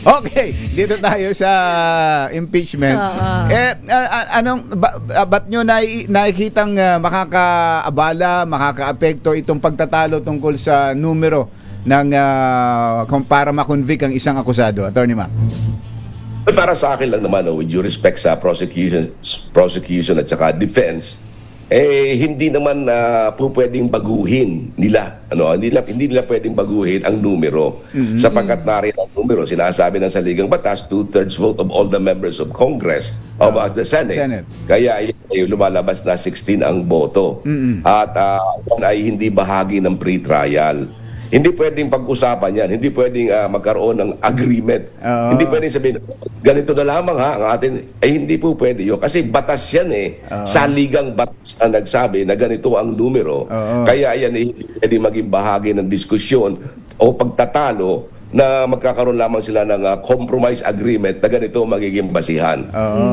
Okay, dito tayo sa impeachment. Ba't nyo nakikitang makakaabala, makakaapekto itong pagtatalo tungkol sa numero ng para ma-convict ang isang akusado, Attorney Mac? Para sa akin lang naman, with due respect sa prosecution at saka defense, hindi naman po pwedeng baguhin nila. Hindi nila pwedeng baguhin ang numero. Sapagkat narito ang numero, sinasabi ng saligang batas, 2/3 vote of all the members of Congress of the Senate. Kaya lumalabas na 16 ang boto. At yan ay hindi bahagi ng pre-trial. Hindi pwedeng pag-usapan yan. Hindi pwedeng magkaroon ng agreement. Hindi pwedeng sabihin, ganito na lamang ha, ang atin. Hindi po pwede yun. Kasi batas yan Saligang batas ang nagsabi na ganito ang numero. Kaya yan hindi pwedeng maging bahagi ng diskusyon o pagtatalo na magkakaroon lamang sila ng compromise agreement na ganito magiging basihan.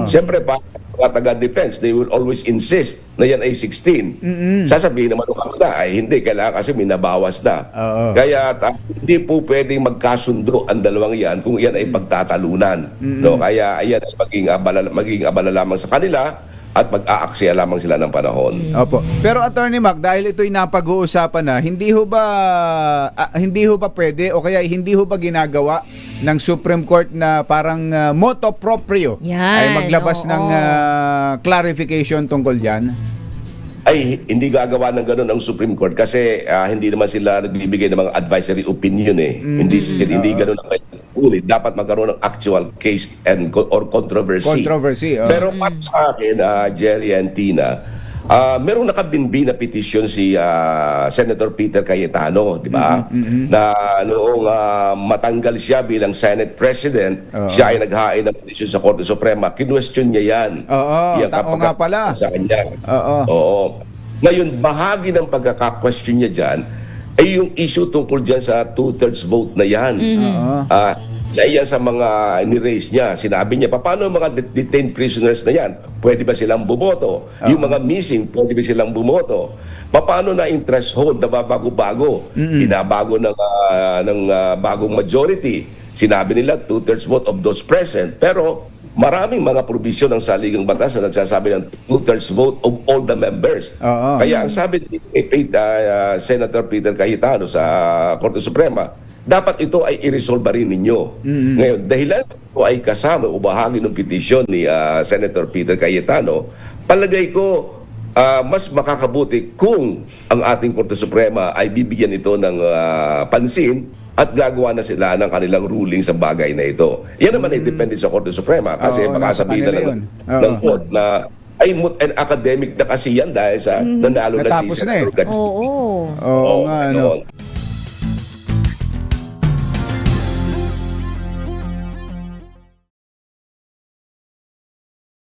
Siyempre pa, mga taga-defense, they will always insist na yan ay 16. Sasabihin naman na, ay hindi, kailangan kasi minabawas na. Kaya hindi po pwedeng magkasundo ang dalawang yan kung yan ay pagtatalunan. Kaya yan ay maging abala lamang sa kanila at mag-aaksaya lamang sila ng panahon. Opo. Pero Attorney Mac, dahil ito'y napag-uusapan na, hindi ho ba pwede o kaya hindi ho ba ginagawa ng Supreme Court na parang motu proprio ay maglabas ng clarification tungkol diyan? Ay, hindi gagawa ng ganun ang Supreme Court kasi hindi naman sila nagbibigay ng mga advisory opinion Hindi ganun ang ulit. Dapat magkaroon ng actual case or controversy. Pero para sa akin, Jerry and Tina, merong nakabinbi na petisyon si Senator Peter Cayetano, di ba? Na noong matanggal siya bilang Senate President, siya ay naghain ng petisyon sa Korte Suprema. Kinwestiyon niya yan. Tao nga pala. Sa kanya. Ngayon, bahagi ng pagkaka-question niya dyan ay yung issue tungkol dyan sa 2/3 vote na yan. Yan sa mga ni-raise niya. Sinabi niya, paano mga detained prisoners na yan? Pwede ba silang bumoto? Yung mga missing, pwede ba silang bumoto? Paano na yung threshold na babago-bago? Binabago ng bagong majority. Sinabi nila, 2/3 vote of those present. Pero maraming mga provision ng saligang batas na nagsasabi ng 2/3 vote of all the members. Kaya ang sabi ni Senator Peter Cayetano sa Korte Suprema, dapat ito ay i-resolve rin ninyo. Ngayon, dahilan ito ay kasama o bahagi ng petisyon ni Senator Peter Cayetano, palagay ko mas makakabuti kung ang ating Korte Suprema ay bibigyan ito ng pansin at gagawa na sila ng kanilang ruling sa bagay na ito. Yan naman ay depende sa Korte Suprema kasi baka sabihin na ng court na ay moot and academic na kasi yan dahil sa nanalo na si Senator Gatchalian. Oo nga, no.